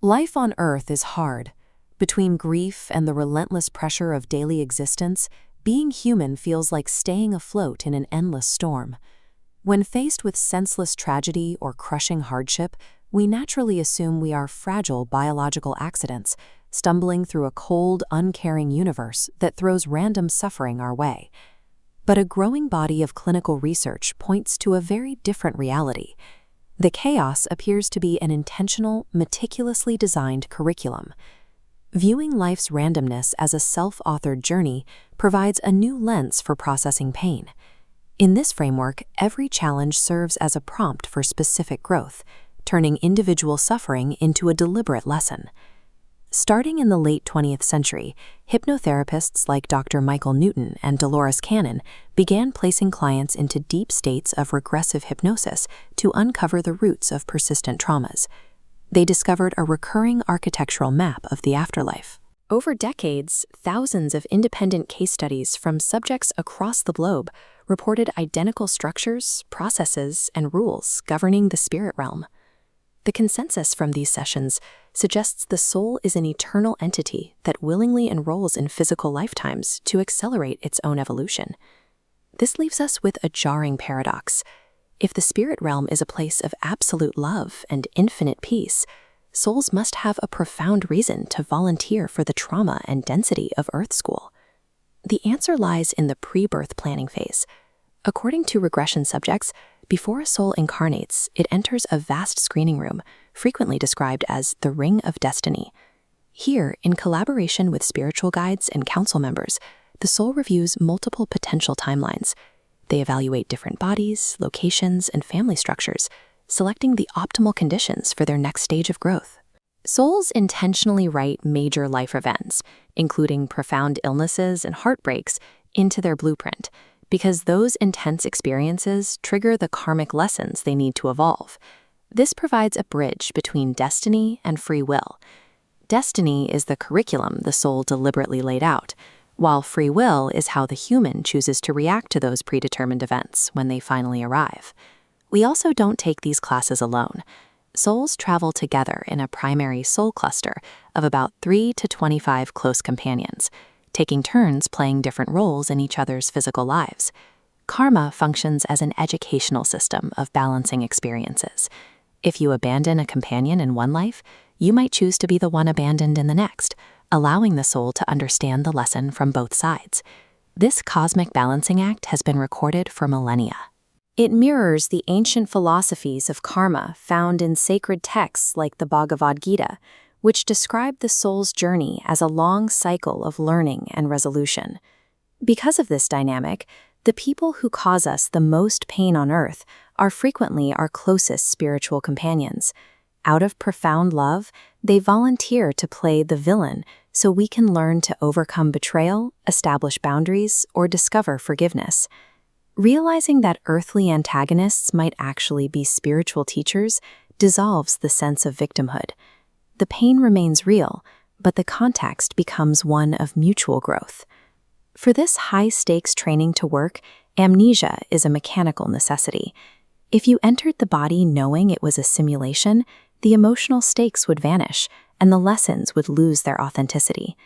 Life on Earth is hard. Between grief and the relentless pressure of daily existence, being human feels like staying afloat in an endless storm. When faced with senseless tragedy or crushing hardship, we naturally assume we are fragile biological accidents, stumbling through a cold, uncaring universe that throws random suffering our way. But a growing body of clinical research points to a very different reality. The chaos appears to be an intentional, meticulously designed curriculum. Viewing life's randomness as a self-authored journey provides a new lens for processing pain. In this framework, every challenge serves as a prompt for specific growth, turning individual suffering into a deliberate lesson. Starting in the late 20th century, hypnotherapists like Dr. Michael Newton and Dolores Cannon began placing clients into deep states of regressive hypnosis to uncover the roots of persistent traumas. They discovered a recurring architectural map of the afterlife. Over decades, thousands of independent case studies from subjects across the globe reported identical structures, processes, and rules governing the spirit realm. The consensus from these sessions suggests the soul is an eternal entity that willingly enrolls in physical lifetimes to accelerate its own evolution. This leaves us with a jarring paradox. If the spirit realm is a place of absolute love and infinite peace, souls must have a profound reason to volunteer for the trauma and density of Earth School. The answer lies in the pre-birth planning phase. According to regression subjects, before a soul incarnates, it enters a vast screening room, frequently described as the Ring of Destiny. Here, in collaboration with spiritual guides and council members, the soul reviews multiple potential timelines. They evaluate different bodies, locations, and family structures, selecting the optimal conditions for their next stage of growth. Souls intentionally write major life events, including profound illnesses and heartbreaks, into their blueprint, because those intense experiences trigger the karmic lessons they need to evolve. This provides a bridge between destiny and free will. Destiny is the curriculum the soul deliberately laid out, while free will is how the human chooses to react to those predetermined events when they finally arrive. We also don't take these classes alone. Souls travel together in a primary soul cluster of about 3 to 25 close companions, taking turns playing different roles in each other's physical lives. Karma functions as an educational system of balancing experiences. If you abandon a companion in one life, you might choose to be the one abandoned in the next, allowing the soul to understand the lesson from both sides. This cosmic balancing act has been recorded for millennia. It mirrors the ancient philosophies of karma found in sacred texts like the Bhagavad Gita, which describe the soul's journey as a long cycle of learning and resolution. Because of this dynamic, the people who cause us the most pain on earth are frequently our closest spiritual companions. Out of profound love, they volunteer to play the villain so we can learn to overcome betrayal, establish boundaries, or discover forgiveness. Realizing that earthly antagonists might actually be spiritual teachers dissolves the sense of victimhood. The pain remains real, but the context becomes one of mutual growth. For this high-stakes training to work, amnesia is a mechanical necessity. If you entered the body knowing it was a simulation, the emotional stakes would vanish, and the lessons would lose their authenticity.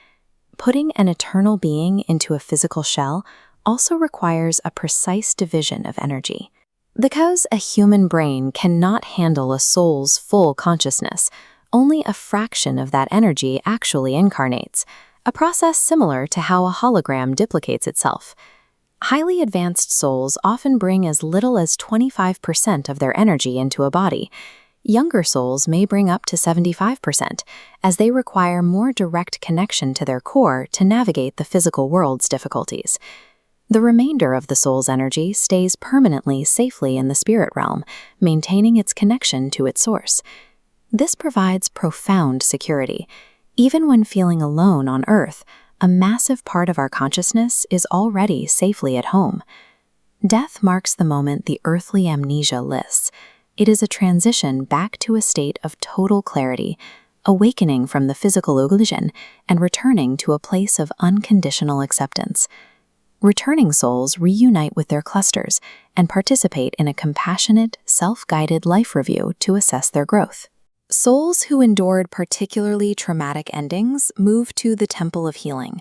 Putting an eternal being into a physical shell also requires a precise division of energy. Because a human brain cannot handle a soul's full consciousness, only a fraction of that energy actually incarnates, a process similar to how a hologram duplicates itself. Highly advanced souls often bring as little as 25% of their energy into a body. Younger souls may bring up to 75%, as they require more direct connection to their core to navigate the physical world's difficulties. The remainder of the soul's energy stays permanently safely in the spirit realm, maintaining its connection to its source. This provides profound security. Even when feeling alone on Earth, a massive part of our consciousness is already safely at home. Death marks the moment the earthly amnesia lists. It is a transition back to a state of total clarity, awakening from the physical illusion and returning to a place of unconditional acceptance. Returning souls reunite with their clusters and participate in a compassionate, self-guided life review to assess their growth. Souls who endured particularly traumatic endings move to the Temple of Healing.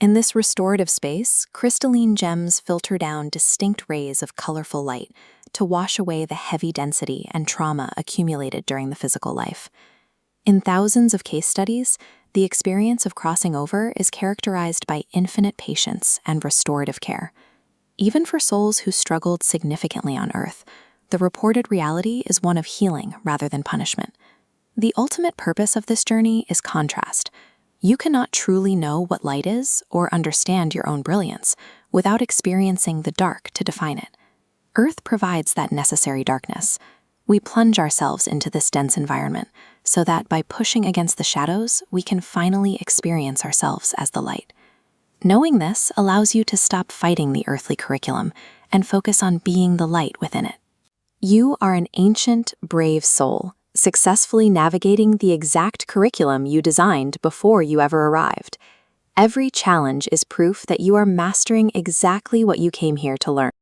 In this restorative space, crystalline gems filter down distinct rays of colorful light to wash away the heavy density and trauma accumulated during the physical life. In thousands of case studies, the experience of crossing over is characterized by infinite patience and restorative care. Even for souls who struggled significantly on Earth, the reported reality is one of healing rather than punishment. The ultimate purpose of this journey is contrast. You cannot truly know what light is or understand your own brilliance without experiencing the dark to define it. Earth provides that necessary darkness. We plunge ourselves into this dense environment so that by pushing against the shadows, we can finally experience ourselves as the light. Knowing this allows you to stop fighting the earthly curriculum and focus on being the light within it. You are an ancient, brave soul, successfully navigating the exact curriculum you designed before you ever arrived. Every challenge is proof that you are mastering exactly what you came here to learn.